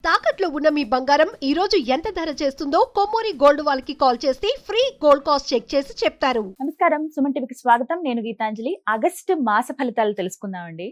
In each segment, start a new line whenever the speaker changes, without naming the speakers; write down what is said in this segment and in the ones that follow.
తాకట్లో ఉన్న మీ బంగారం ఈ రోజు ఎంత ధర చేస్తుందో కొమ్మూరి గోల్డ్ వాళ్ళకి కాల్ చేస్తే ఫ్రీ గోల్డ్ కాస్ట్ చెక్ చేసి చెప్తారు.
నమస్కారం, సుమన్ టీవీకి స్వాగతం. నేను గీతాంజలి. ఆగస్టు మాస ఫలితాలు తెలుసుకుందామండి.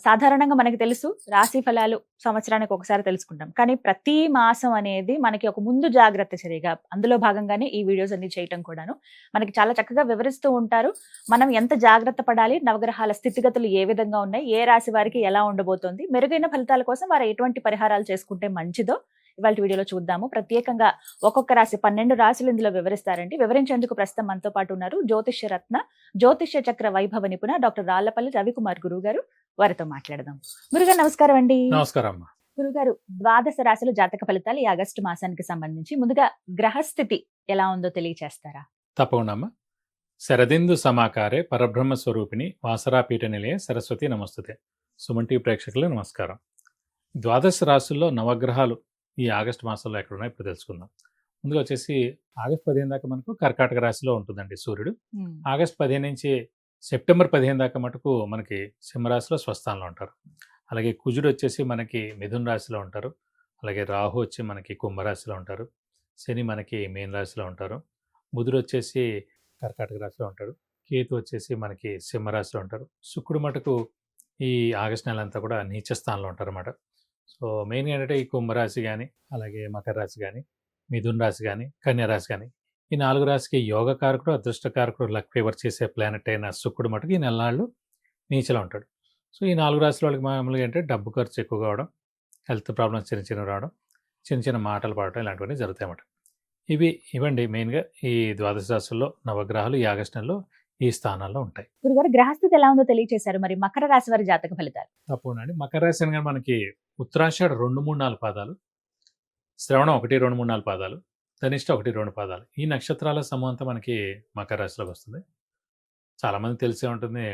సాధారణంగా మనకి తెలుసు, రాశి ఫలాలు సంవత్సరానికి ఒకసారి తెలుసుకుంటాం. కానీ ప్రతి మాసం అనేది మనకి ఒక ముందు జాగ్రత్త చర్యగా, అందులో భాగంగానే ఈ వీడియోస్ అన్ని చేయటం కూడాను మనకి చాలా చక్కగా వివరిస్తూ ఉంటారు. మనం ఎంత జాగ్రత్త పడాలి, నవగ్రహాల స్థితిగతులు ఏ విధంగా ఉన్నాయి, ఏ రాశి వారికి ఎలా ఉండబోతోంది, మెరుగైన ఫలితాల కోసం వారు ఎటువంటి పరిహారాలు చేసుకుంటే మంచిదో ఇవాళ వీడియోలో చూద్దాము. ప్రత్యేకంగా ఒక్కొక్క రాశి 12 రాశులు ఇందులో వివరిస్తారండి. వివరించేందుకు ప్రస్తుతం మనతో పాటు ఉన్నారు జ్యోతిష్య రత్న, జ్యోతిష్య చక్ర వైభవ నిపుణ డాక్టర్ రాళ్లపల్లి రవికుమార్ గురువు గారు. వారితో మాట్లాడదాం. గురుగారు నమస్కారం అండి.
నమస్కారం.
గురుగారు, ద్వాదశ రాశుల జాతక ఫలితాలు ఈ ఆగస్టు మాసానికి సంబంధించి ముందుగా గ్రహస్థితి ఎలా ఉందో తెలియచేస్తారా?
తప్పకుండా అమ్మా. శరదిందు సమాకారే పరబ్రహ్మ స్వరూపిణి వాసరాపీఠ నిలయ సరస్వతి నమస్తుతే. సుమన్ టీవీ ప్రేక్షకులు నమస్కారం. ద్వాదశ రాశుల్లో నవగ్రహాలు ఈ ఆగస్టు మాసంలో ఎక్కడున్నాయి ఇప్పుడు తెలుసుకుందాం. ముందుగా వచ్చేసి ఆగస్టు 15 దాకా మనకు కర్కాటక రాశిలో ఉంటుందండి సూర్యుడు. ఆగస్టు 15 నుంచి సెప్టెంబర్ 15 దాకా మటుకు మనకి సింహరాశిలో స్వస్థానంలో ఉంటారు. అలాగే కుజుడు వచ్చేసి మనకి మిథున రాశిలో ఉంటారు. అలాగే రాహు వచ్చి మనకి కుంభరాశిలో ఉంటారు. శని మనకి మీన రాశిలో ఉంటారు. బుధుడు వచ్చేసి కర్కాటక రాశిలో ఉంటాడు. కేతు వచ్చేసి మనకి సింహరాశిలో ఉంటారు. శుక్రుడు మటుకు ఈ ఆగస్టు నెల అంతా కూడా నీచ స్థానంలో ఉంటారు అన్నమాట. సో మెయిన్గా ఏంటంటే ఈ కుంభరాశి కానీ, అలాగే మకర రాశి కానీ, మిథున రాశి కానీ, కన్యా రాశి కానీ, ఈ 4 రాశికి యోగకారకుడు, అదృష్టకారకుడు, లక్ ఫేవర్ చేసే ప్లానెట్ అయిన శుక్రుడు మటుకు ఈ నెలనాళ్ళు నీచలో ఉంటాడు. సో ఈ 4 రాశుల వాళ్ళకి మామూలుగా ఏంటంటే డబ్బు ఖర్చు ఎక్కువగా అవడం, హెల్త్ ప్రాబ్లమ్స్ చిన్న రావడం, చిన్న మాటలు పడటం ఇలాంటివన్నీ జరుగుతాయి అన్నమాట. ఇవండి మెయిన్గా ఈ ద్వాదశ రాశుల్లో నవగ్రహాలు ఈ ఆగస్టు నెలలో ఈ స్థానాల్లో ఉంటాయి.
గురుగారు, గ్రహస్థితి ఎలా ఉందో తెలియచేశారు. మరి మకర రాశి వారి జాతక ఫలితాలు?
తప్పకుండా అండి. మకర రాశి అనగా మనకి ఉత్తరాషాఢ 2, 3, 4 పాదాలు, శ్రవణం 1, 2, 3, 4 పాదాలు, ధనిష్ట 1, 2 పాదాలు, ఈ నక్షత్రాల సమూహంతో మనకి మకర రాశిలోకి వస్తుంది. చాలామంది తెలిసే ఉంటుంది,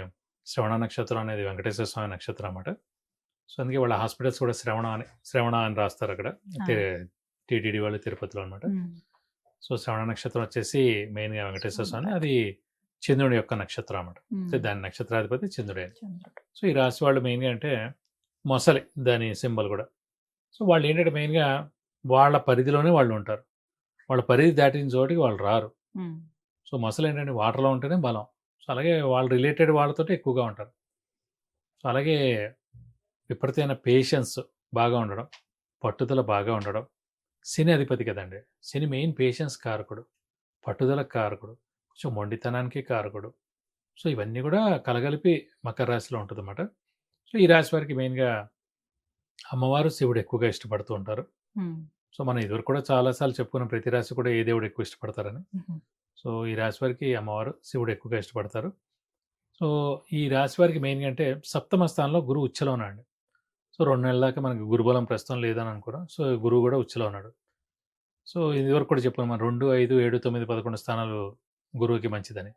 శ్రవణ నక్షత్రం అనేది వెంకటేశ్వర స్వామి నక్షత్రం అన్నమాట. సో అందుకే వాళ్ళ హాస్పిటల్స్ కూడా శ్రవణ అని రాస్తారు అక్కడ, టీటీడీ వాళ్ళు తిరుపతిలో అనమాట. సో శ్రవణ నక్షత్రం వచ్చేసి మెయిన్గా వెంకటేశ్వర స్వామి, అది చంద్రుడి యొక్క నక్షత్రం అన్నమాట. దాని నక్షత్రాధిపతి చంద్రుడే. సో ఈ రాశి వాళ్ళు మెయిన్గా అంటే మొసలి, దాని సింబల్ కూడా. సో వాళ్ళు ఏంటంటే మెయిన్గా వాళ్ళ పరిధిలోనే వాళ్ళు ఉంటారు. వాళ్ళ పరిధి దాటిన చోటికి వాళ్ళు రారు. సో మొసలు ఏంటంటే వాటర్లో ఉంటేనే బలం. సో అలాగే వాళ్ళు రిలేటెడ్ వాళ్ళతో ఎక్కువగా ఉంటారు. సో అలాగే విపరీతమైన పేషెన్స్ బాగా ఉండడం, పట్టుదల బాగా ఉండడం. శని అధిపతి కదండి. శని మెయిన్ పేషెన్స్ కారకుడు, పట్టుదల కారకుడు, కొంచెం మొండితనానికి కారకుడు. సో ఇవన్నీ కూడా కలగలిపి మకర రాశిలో ఉంటుంది అన్నమాట. సో ఈ రాశి వారికి మెయిన్గా అమ్మవారు, శివుడు ఎక్కువగా ఇష్టపడుతూ ఉంటారు. సో మనం ఇదివరకు కూడా చాలాసార్లు చెప్పుకున్న ప్రతి రాశి కూడా ఏ దేవుడు ఎక్కువ ఇష్టపడతారని. సో ఈ రాశి వారికి అమ్మవారు, శివుడు ఎక్కువగా ఇష్టపడతారు. సో ఈ రాశి వారికి మెయిన్గా అంటే సప్తమ స్థానంలో గురువు ఉచ్చలో ఉన్నాడు. సో 2 నెలల దాకా మనకి గురుబలం ప్రస్తుతం లేదని అనుకున్నాం. సో గురువు కూడా ఉచ్చలో ఉన్నాడు. సో ఇదివరకు కూడా చెప్పుకున్నాం, 2, 5, 7, 9, 11 స్థానాలు గురువుకి మంచిదని.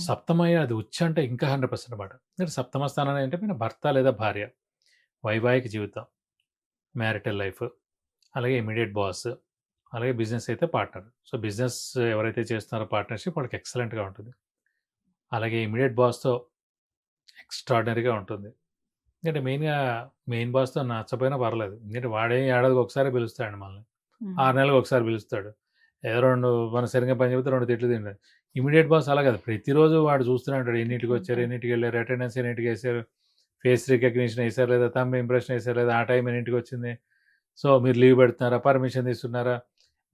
సప్తమయ్య అది ఉచ్చ అంటే ఇంకా 100% అన్నమాట. అంటే సప్తమ స్థానం అంటే మన భర్త లేదా భార్య, వైవాహిక జీవితం, మ్యారిటల్ లైఫ్, అలాగే ఇమీడియట్ బాస్, అలాగే బిజినెస్ అయితే పార్ట్నర్. సో బిజినెస్ ఎవరైతే చేస్తున్నారో పార్ట్నర్షిప్ వాళ్ళకి ఎక్సలెంట్గా ఉంటుంది. అలాగే ఇమీడియట్ బాస్తో ఎక్స్ట్రాడినరీగా ఉంటుంది. ఎందుకంటే మెయిన్ బాస్తో నచ్చపోయినా పర్లేదు, ఎందుకంటే వాడే ఏడాదికి ఒకసారి పిలుస్తాడు మనల్ని, 6 నెలలకు ఒకసారి పిలుస్తాడు. ఏదో 2 మన సరిగ్గా పని చెబితే 2 తిట్లు తింటాడు. ఇమీడియట్ బాస్ అలా కదా, ప్రతిరోజు వాడు చూస్తూనే ఉంటాడు, ఎన్నింటికి వచ్చారు, ఎన్నింటికి వెళ్ళారు, అటెండెన్స్ ఎన్నింటికి వేసారు, ఫేస్ రికగ్నిషన్ వేసారు లేదా, థంబ్ ఇంప్రెషన్ వేసారు లేదా, ఆ టైం ఎన్నింటికి వచ్చింది, సో మీరు లీవ్ పెడుతున్నారా, పర్మిషన్ తీసుకున్నారా,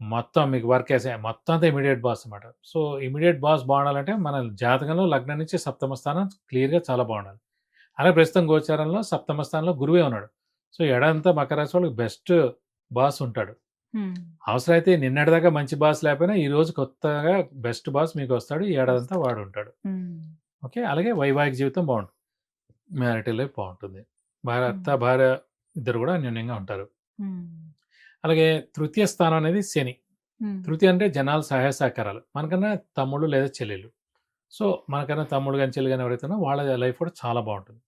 మొత్తం మీకు వర్క్ వేసే మొత్తం అంతా ఇమీడియట్ బాస్ అన్నమాట. సో ఇమీడియట్ బాస్ బాగుండాలంటే మన జాతకంలో లగ్నం నుంచి సప్తమ స్థానం క్లియర్గా చాలా బాగుండాలి. అలాగే ప్రస్తుతం గోచారంలో సప్తమ స్థానంలో గురువే ఉన్నాడు. సో ఎడంతా మకర రాశి వాళ్ళకి బెస్ట్ బాస్ ఉంటాడు. అవసరమైతే నిన్నటిదాకా మంచి బాస్ లేకపోయినా ఈ రోజు కొత్తగా బెస్ట్ బాస్ మీకు వస్తాడు. ఈ ఏడాదంతా వాడు ఉంటాడు. ఓకే. అలాగే వైవాహిక జీవితం బాగుంటుంది, మ్యారిటల్ లైఫ్ బాగుంటుంది, భర్త భార్య ఇద్దరు కూడా అన్యోన్యంగా ఉంటారు. అలాగే తృతీయ స్థానం అనేది శని. తృతీయ అంటే జనాల సహాయ సహకారాలు, మనకన్నా తమ్ముళ్ళు లేదా చెల్లెళ్ళు. సో మనకన్నా తమ్ముడు కానీ చెల్లి కానీ ఎవరైతే ఉన్నారో వాళ్ళ లైఫ్ కూడా చాలా బాగుంటుంది.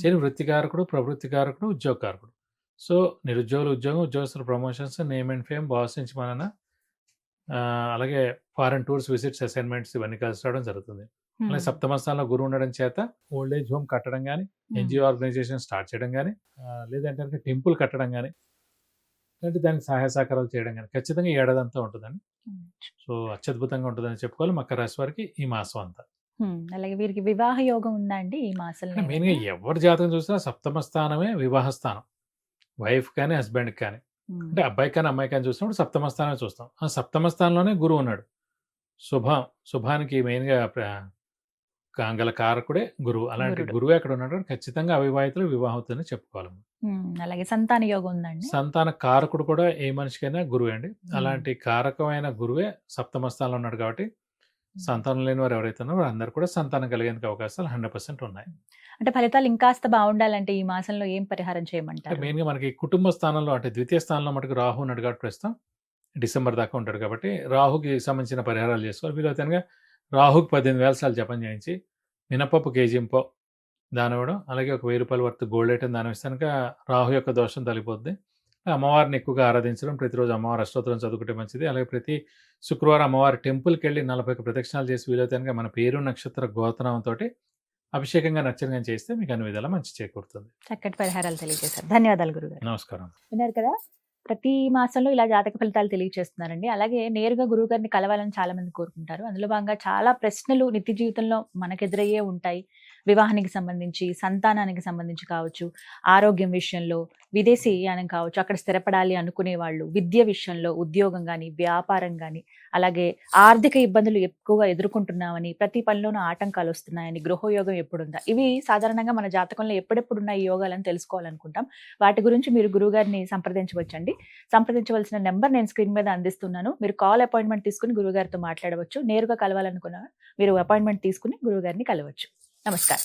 శని వృత్తికారకుడు, ప్రవృత్తికారకుడు, ఉద్యోగకారకుడు. సో నిరుద్యోగులు ఉద్యోగం, ఉద్యోగస్తుల promotions, name and fame, boss నుంచి మన అలాగే ఫారెన్ టూర్స్, విజిట్స్, అసైన్మెంట్స్ ఇవన్నీ కలిసి రావడం జరుగుతుంది. అలాగే సప్తమ స్థానంలో గురువు ఉండడం చేత ఓల్డ్ ఏజ్ హోమ్ కట్టడం కానీ, ఎన్జిఓ ఆర్గనైజేషన్ స్టార్ట్ చేయడం కానీ, లేదంటే టెంపుల్ కట్టడం కానీ, అంటే దానికి సహాయ సహకారాలు చేయడం కానీ ఖచ్చితంగా ఈ ఏడాది అంతా ఉంటుందండి. సో అత్యద్భుతంగా ఉంటుందని చెప్పుకోవాలి మకర రాశి వారికి ఈ మాసం అంతా.
అలాగే వీరికి వివాహ యోగం ఉందా అండి ఈ మాసంలో?
మెయిన్గా ఎవరి జాతకం చూసినా సప్తమ స్థానమే వివాహ స్థానం, వైఫ్ కానీ హస్బెండ్ కానీ, అంటే అబ్బాయి కానీ అమ్మాయి కానీ చూసినప్పుడు సప్తమ స్థానమే చూస్తాం. ఆ సప్తమ స్థానంలోనే గురువు ఉన్నాడు. శుభానికి మెయిన్గా గల కారకుడే గురువు. అలాంటి
గురుడు.
గురువు ఎక్కడ ఉన్నాడు ఖచ్చితంగా అవివాహితులు వివాహం అవుతుందని చెప్పుకోవాలి.
అలాగే సంతాన యోగం ఉందండి.
సంతాన కారకుడు కూడా ఏ మనిషికైనా గురువే అండి. అలాంటి కారకమైన గురువే సప్తమ స్థానంలో ఉన్నాడు కాబట్టి సంతానం లేని వారు ఎవరైతే ఉన్నారో అందరు కూడా సంతానం కలిగేందుకు అవకాశాలు 100% ఉన్నాయి.
అంటే ఫలితాలు ఇంకాస్త బాగుండాలంటే ఈ మాసంలో ఏం పరిహారం చేయమంటారు?
మెయిన్గా మనకి కుటుంబ స్థానంలో అంటే ద్వితీయ స్థానంలో మటుకు రాహు ఉన్నాడు కాబట్టి ప్రస్తుతం డిసెంబర్ దాకా ఉంటాడు కాబట్టి రాహుకి సంబంధించిన పరిహారాలు చేసుకోవాలి. వీలవుతానుగా రాహుకి 18,000 సార్లు జపం చేయించి మినపప్పు కేజీంపో దానం ఇవ్వడం, అలాగే ఒక 1000 రూపాయల వర్త్ గోల్డ్ ఐటమ్ దానం ఇస్తే కనుక రాహు యొక్క దోషం తొలగిపోద్ది. అమ్మవారిని ఎక్కువగా ఆరాధించడం, ప్రతిరోజు అమ్మవారి అష్టోత్తరం చదువుకుంటే మంచిది. అలాగే ప్రతి శుక్రవారం అమ్మవారి టెంపుల్కి వెళ్ళి 41 ప్రదక్షిణాలు చేసి వీలవుతానుగా మన పేరు నక్షత్ర గోత్రంతో అభిషేకంగా నచ్చరంగా చేస్తే మీకు అన్ని విధాలా మంచి చేకూరుతుంది.
చక్కటి పరిహారాలు తెలియజేశారు. ధన్యవాదాలు గురుగారు.
నమస్కారం.
విన్నారు కదా, ప్రతి మాసంలో ఇలా జాతక ఫలితాలు తెలియజేస్తున్నారండి. అలాగే నేరుగా గురువు గారిని కలవాలని చాలా మంది కోరుకుంటారు. అందులో భాగంగా చాలా ప్రశ్నలు నిత్య జీవితంలో మనకెదురయ్యే ఉంటాయి. వివాహానికి సంబంధించి, సంతానానికి సంబంధించి కావచ్చు, ఆరోగ్యం విషయంలో, విదేశీయానం కావచ్చు, అక్కడ స్థిరపడాలి అనుకునే వాళ్ళు, విద్య విషయంలో, ఉద్యోగం కానీ, వ్యాపారం కానీ, అలాగే ఆర్థిక ఇబ్బందులు ఎక్కువగా ఎదుర్కొంటున్నామని, ప్రతి పనిలోనూ ఆటంకాలు వస్తున్నాయని, గృహయోగం ఎప్పుడుందా, ఇవి సాధారణంగా మన జాతకంలో ఎప్పుడెప్పుడున్న ఈ యోగాలని తెలుసుకోవాలనుకుంటాం. వాటి గురించి మీరు గురువుగారిని సంప్రదించవచ్చండి. సంప్రదించవలసిన నెంబర్ నేను స్క్రీన్ మీద అందిస్తున్నాను. మీరు కాల్ అపాయింట్మెంట్ తీసుకుని గురువుగారితో మాట్లాడవచ్చు. నేరుగా కలవాలనుకున్న మీరు అపాయింట్మెంట్ తీసుకుని గురువుగారిని కలవచ్చు. నమస్కారం.